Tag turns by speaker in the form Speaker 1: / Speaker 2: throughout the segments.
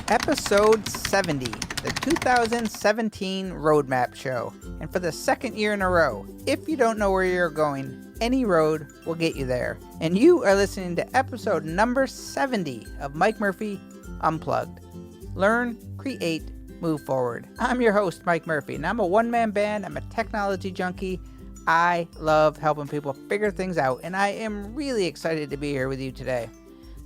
Speaker 1: Episode 70, the 2017 Roadmap Show. And for the second year in a row, if you don't know where you're going, any road will get you there. And you are listening to episode number 70 of Mike Murphy Unplugged. Learn, create, move forward. I'm your host, Mike Murphy, and I'm a one-man band. I'm a technology junkie. I love helping people figure things out, and I am really excited to be here with you today.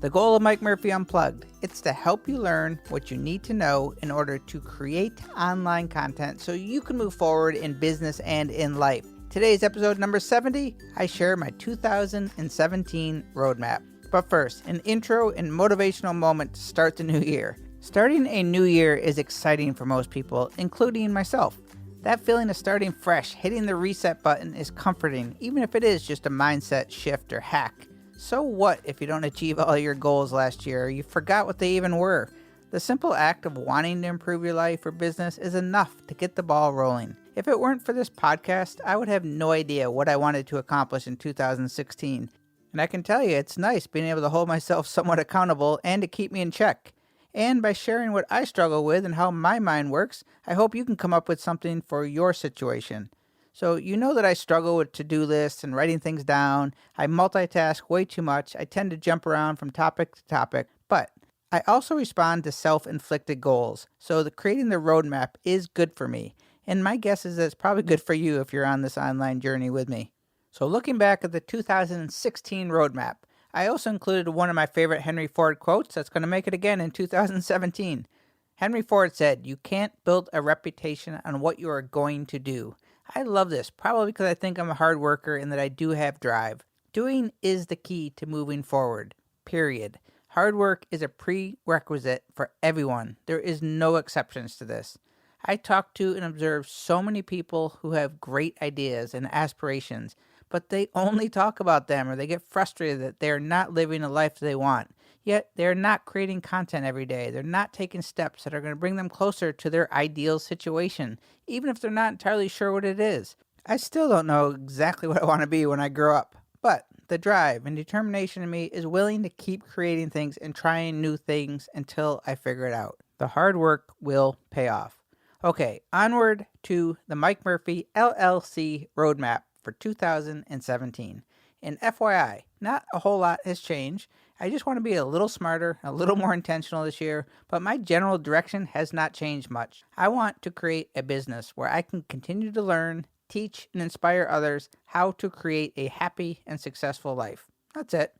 Speaker 1: The goal of Mike Murphy Unplugged, it's to help you learn what you need to know in order to create online content so you can move forward in business and in life. Today's episode number 70, I share my 2017 roadmap. But first, an intro and motivational moment to start the new year. Starting a new year is exciting for most people, including myself. That feeling of starting fresh, hitting the reset button is comforting, even if it is just a mindset shift or hack. So what if you don't achieve all your goals last year or you forgot what they even were? The simple act of wanting to improve your life or business is enough to get the ball rolling. If it weren't for this podcast, I would have no idea what I wanted to accomplish in 2016. And I can tell you, it's nice being able to hold myself somewhat accountable and to keep me in check. And by sharing what I struggle with and how my mind works, I hope you can come up with something for your situation. So you know that I struggle with to-do lists and writing things down. I multitask way too much. I tend to jump around from topic to topic. But I also respond to self-inflicted goals. So creating the roadmap is good for me. And my guess is that it's probably good for you if you're on this online journey with me. So looking back at the 2016 roadmap, I also included one of my favorite Henry Ford quotes that's going to make it again in 2017. Henry Ford said, "You can't build a reputation on what you are going to do." I love this, probably because I think I'm a hard worker and that I do have drive. Doing is the key to moving forward, period. Hard work is a prerequisite for everyone. There is no exceptions to this. I talk to and observe so many people who have great ideas and aspirations, but they only talk about them or they get frustrated that they are not living the life they want. Yet they are not creating content every day. They're not taking steps that are going to bring them closer to their ideal situation, even if they're not entirely sure what it is. I still don't know exactly what I want to be when I grow up, but the drive and determination in me is willing to keep creating things and trying new things until I figure it out. The hard work will pay off. Okay, onward to the Mike Murphy LLC roadmap for 2017. And FYI, not a whole lot has changed. I just want to be a little smarter, a little more intentional this year, but my general direction has not changed much. I want to create a business where I can continue to learn, teach, and inspire others how to create a happy and successful life. That's it.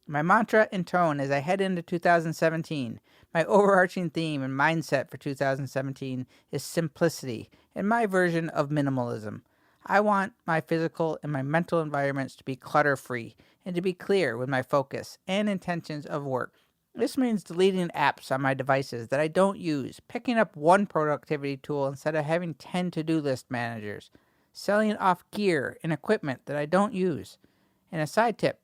Speaker 1: My mantra and tone as I head into 2017, my overarching theme and mindset for 2017 is simplicity and my version of minimalism. I want my physical and my mental environments to be clutter-free and to be clear with my focus and intentions of work. This means deleting apps on my devices that I don't use, picking up one productivity tool instead of having 10 to-do list managers, selling off gear and equipment that I don't use. And a side tip,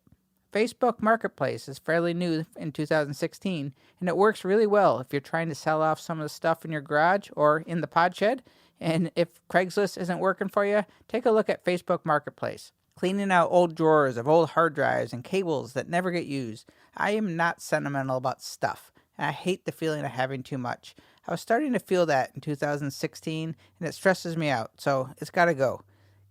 Speaker 1: Facebook Marketplace is fairly new in 2016, and it works really well if you're trying to sell off some of the stuff in your garage or in the pod shed. And if Craigslist isn't working for you, take a look at Facebook Marketplace. Cleaning out old drawers of old hard drives and cables that never get used. I am not sentimental about stuff, and I hate the feeling of having too much. I was starting to feel that in 2016, and it stresses me out, so it's got to go.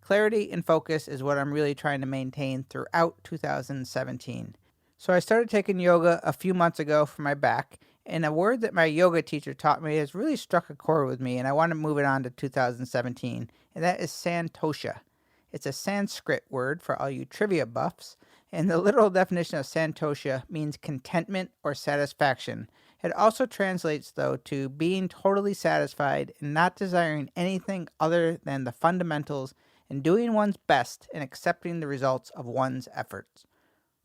Speaker 1: Clarity and focus is what I'm really trying to maintain throughout 2017. So I started taking yoga a few months ago for my back, and a word that my yoga teacher taught me has really struck a chord with me, and I want to move it on to 2017, and that is Santosha. It's a Sanskrit word for all you trivia buffs, and the literal definition of Santosha means contentment or satisfaction. It also translates, though, to being totally satisfied and not desiring anything other than the fundamentals and doing one's best and accepting the results of one's efforts.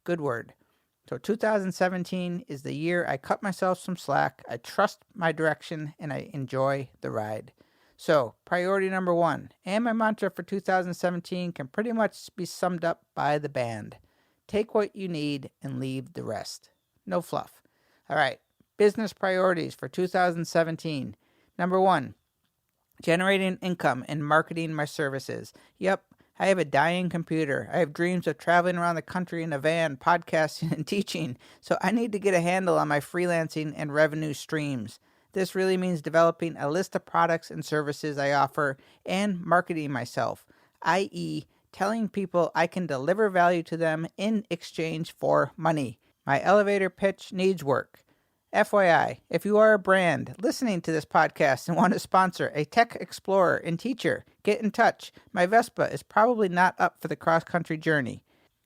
Speaker 1: Good word. So 2017 is the year I cut myself some slack, I trust my direction, and I enjoy the ride. So, priority number 1, and my mantra for 2017 can pretty much be summed up by the band. Take what you need and leave the rest. No fluff. All right, business priorities for 2017. Number 1, generating income and marketing my services. Yep, I have a dying computer. I have dreams of traveling around the country in a van, podcasting, and teaching. So I need to get a handle on my freelancing and revenue streams. This really means developing a list of products and services I offer and marketing myself, i.e., telling people I can deliver value to them in exchange for money. My elevator pitch needs work. FYI, if you are a brand listening to this podcast and want to sponsor a tech explorer and teacher, get in touch. My Vespa is probably not up for the cross-country journey.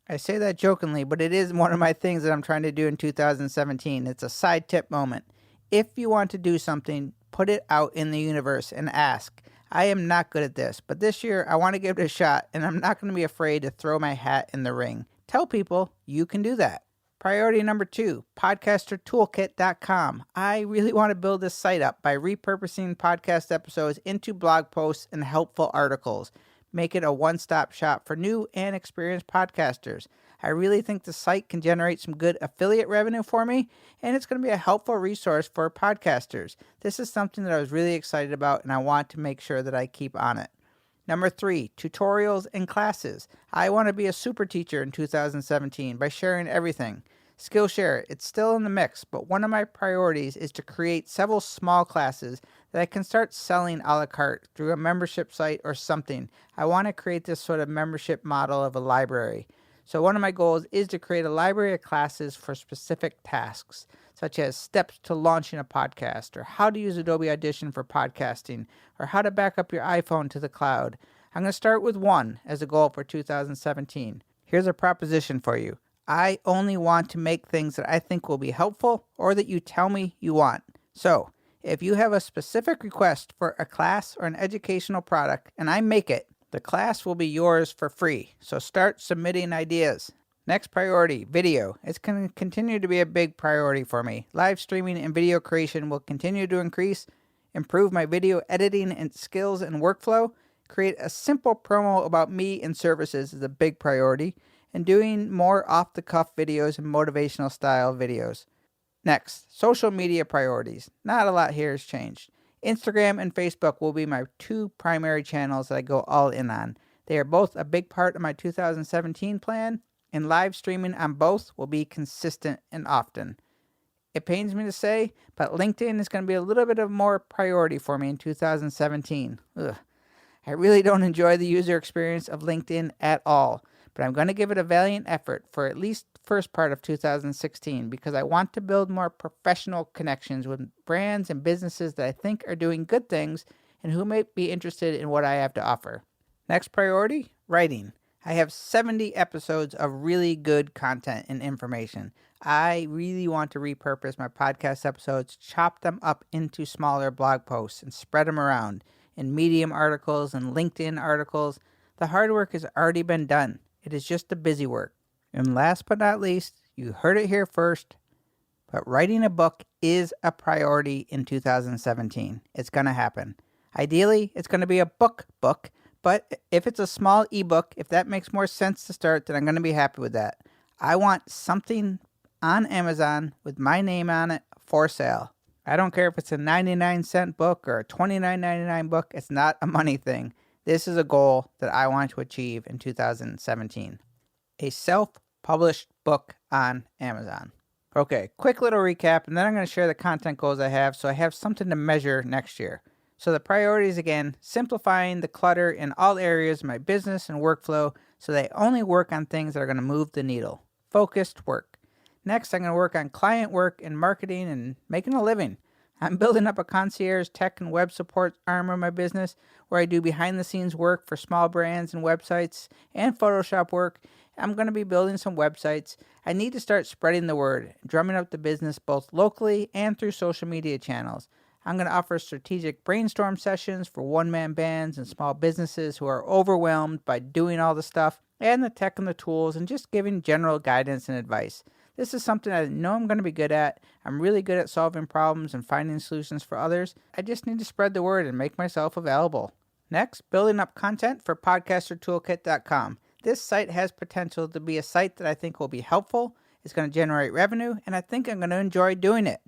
Speaker 1: I say that jokingly, but it is one of my things that I'm trying to do in 2017. It's a side tip moment. If you want to do something, put it out in the universe and ask. I am not good at this, but this year I want to give it a shot, and I'm not going to be afraid to throw my hat in the ring. Tell people you can do that. Priority number 2, podcastertoolkit.com. I really want to build this site up by repurposing podcast episodes into blog posts and helpful articles. Make it a one-stop shop for new and experienced podcasters. I really think the site can generate some good affiliate revenue for me, and it's going to be a helpful resource for podcasters. This is something that I was really excited about, and I want to make sure that I keep on it. Number 3, tutorials and classes. I want to be a super teacher in 2017 by sharing everything. Skillshare, it's still in the mix, but one of my priorities is to create several small classes that I can start selling a la carte through a membership site or something. I want to create this sort of membership model of a library. So one of my goals is to create a library of classes for specific tasks, such as steps to launching a podcast, or how to use Adobe Audition for podcasting, or how to back up your iPhone to the cloud. I'm going to start with one as a goal for 2017. Here's a proposition for you. I only want to make things that I think will be helpful or that you tell me you want. So, if you have a specific request for a class or an educational product and I make it, the class will be yours for free. So start submitting ideas. Next priority, video. It's going to continue to be a big priority for me. Live streaming and video creation will continue to increase, improve my video editing and skills and workflow, create a simple promo about me and services is a big priority, and doing more off-the-cuff videos and motivational style videos. Next, social media priorities. Not a lot here has changed. Instagram and Facebook will be my 2 primary channels that I go all in on. They are both a big part of my 2017 plan, and live streaming on both will be consistent and often. It pains me to say, but LinkedIn is going to be a little bit of more priority for me in 2017. I really don't enjoy the user experience of LinkedIn at all, but I'm going to give it a valiant effort for at least the first part of 2016 because I want to build more professional connections with brands and businesses that I think are doing good things and who may be interested in what I have to offer. Next priority, writing. I have 70 episodes of really good content and information. I really want to repurpose my podcast episodes, chop them up into smaller blog posts and spread them around in Medium articles and LinkedIn articles. The hard work has already been done. It is just the busy work. And last but not least, you heard it here first, but writing a book is a priority in 2017. It's going to happen. Ideally, it's going to be a book, but if it's a small ebook, if that makes more sense to start, then I'm going to be happy with that. I want something on Amazon with my name on it for sale. I don't care if it's a 99-cent book or a $29.99 book. It's not a money thing. This is a goal that I want to achieve in 2017. A self-published book on Amazon. Okay, quick little recap, and then I'm going to share the content goals I have so I have something to measure next year. So the priorities again, simplifying the clutter in all areas of my business and workflow so that I only work on things that are going to move the needle. Focused work. Next, I'm going to work on client work and marketing and making a living. I'm building up a concierge tech and web support arm of my business where I do behind-the-scenes work for small brands and websites and Photoshop work. I'm going to be building some websites. I need to start spreading the word, drumming up the business both locally and through social media channels. I'm going to offer strategic brainstorm sessions for one-man bands and small businesses who are overwhelmed by doing all the stuff and the tech and the tools and just giving general guidance and advice. This is something I know I'm going to be good at. I'm really good at solving problems and finding solutions for others. I just need to spread the word and make myself available. Next, building up content for podcastertoolkit.com. This site has potential to be a site that I think will be helpful. It's going to generate revenue, and I think I'm going to enjoy doing it.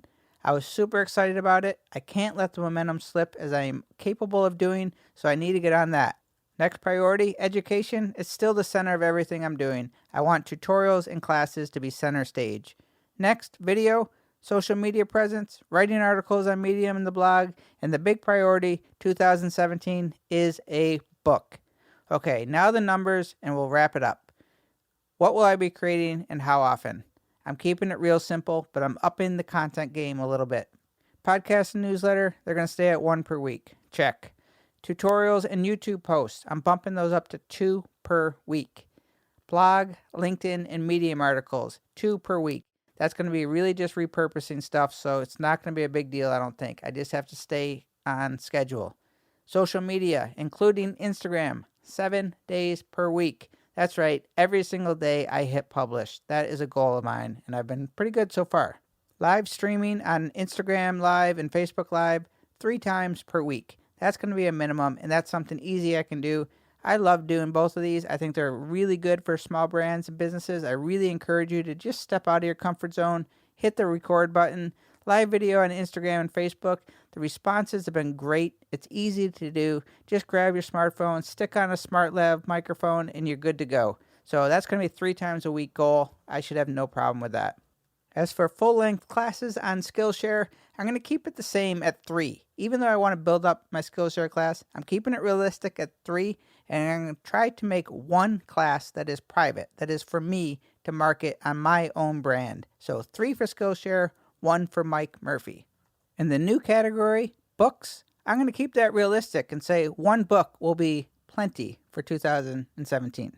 Speaker 1: I was super excited about it. I can't let the momentum slip as I am capable of doing, so I need to get on that. Next priority, education, is still the center of everything I'm doing. I want tutorials and classes to be center stage. Next, video, social media presence, writing articles on Medium and the blog, and the big priority, 2017, is a book. Okay, now the numbers, and we'll wrap it up. What will I be creating and how often? I'm keeping it real simple, but I'm upping the content game a little bit. Podcast and newsletter, they're going to stay at 1 per week. Check. Tutorials and YouTube posts, I'm bumping those up to 2 per week. Blog, LinkedIn, and Medium articles, 2 per week. That's going to be really just repurposing stuff, so it's not going to be a big deal, I don't think. I just have to stay on schedule. Social media, including Instagram, 7 days per week. That's right, every single day I hit publish. That is a goal of mine, and I've been pretty good so far. Live streaming on Instagram Live and Facebook Live, 3 times per week. That's going to be a minimum, and that's something easy I can do. I love doing both of these. I think they're really good for small brands and businesses. I really encourage you to just step out of your comfort zone, hit the record button. Live video on Instagram and Facebook. The responses have been great. It's easy to do. Just grab your smartphone, stick on a SmartLav microphone, and you're good to go. So that's going to be 3 times a week goal. I should have no problem with that. As for full-length classes on Skillshare, I'm going to keep it the same at 3. Even though I want to build up my Skillshare class, I'm keeping it realistic at 3, and I'm going to try to make 1 class that is private, that is for me to market on my own brand. So 3 for Skillshare, 1 for Mike Murphy. In the new category, books, I'm going to keep that realistic and say 1 book will be plenty for 2017.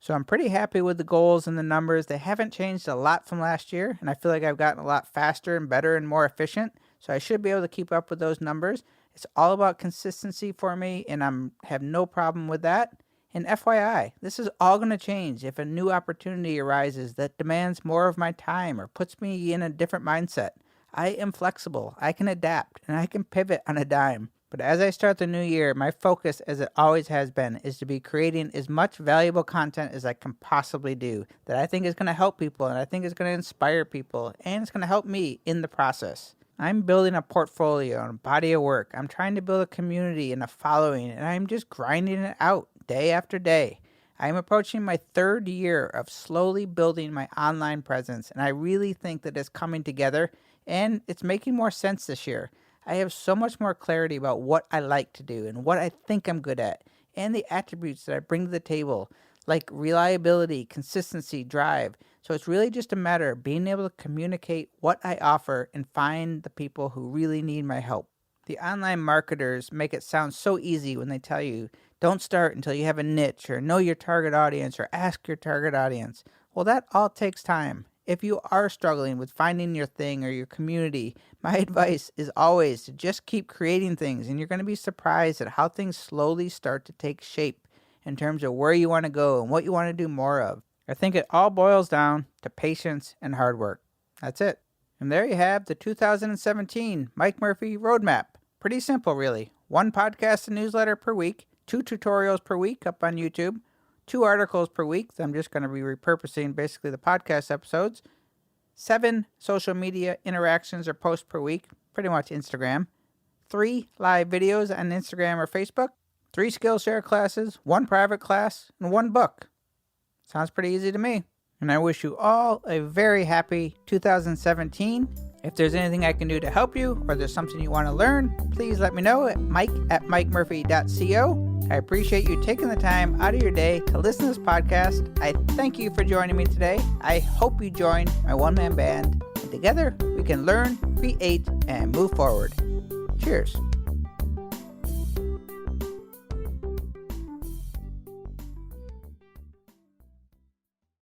Speaker 1: So I'm pretty happy with the goals and the numbers. They haven't changed a lot from last year, and I feel like I've gotten a lot faster and better and more efficient. So I should be able to keep up with those numbers. It's all about consistency for me, and I have no problem with that. And FYI, this is all going to change if a new opportunity arises that demands more of my time or puts me in a different mindset. I am flexible, I can adapt, and I can pivot on a dime. But as I start the new year, my focus, as it always has been, is to be creating as much valuable content as I can possibly do that I think is going to help people, and I think is going to inspire people, and it's going to help me in the process. I'm building a portfolio and a body of work. I'm trying to build a community and a following, and I'm just grinding it out day after day. I am approaching my 3rd year of slowly building my online presence, and I really think that it's coming together, and it's making more sense this year. I have so much more clarity about what I like to do and what I think I'm good at, and the attributes that I bring to the table, like reliability, consistency, drive. So it's really just a matter of being able to communicate what I offer and find the people who really need my help. The online marketers make it sound so easy when they tell you, don't start until you have a niche, or know your target audience, or ask your target audience. Well, that all takes time. If you are struggling with finding your thing or your community, my advice is always to just keep creating things, and you're going to be surprised at how things slowly start to take shape in terms of where you want to go and what you want to do more of. I think it all boils down to patience and hard work. That's it. And there you have the 2017 Mike Murphy Roadmap. Pretty simple, really. 1 podcast and newsletter per week, 2 tutorials per week up on YouTube, 2 articles per week. I'm just going to be repurposing basically the podcast episodes. 7 social media interactions or posts per week, pretty much Instagram. 3 live videos on Instagram or Facebook. 3 Skillshare classes, 1 private class, and 1 book. Sounds pretty easy to me. And I wish you all a very happy 2017. If there's anything I can do to help you, or there's something you want to learn, please let me know at mike@mikemurphy.co. I appreciate you taking the time out of your day to listen to this podcast. I thank you for joining me today. I hope you join my one-man band, and together we can learn, create, and move forward. Cheers.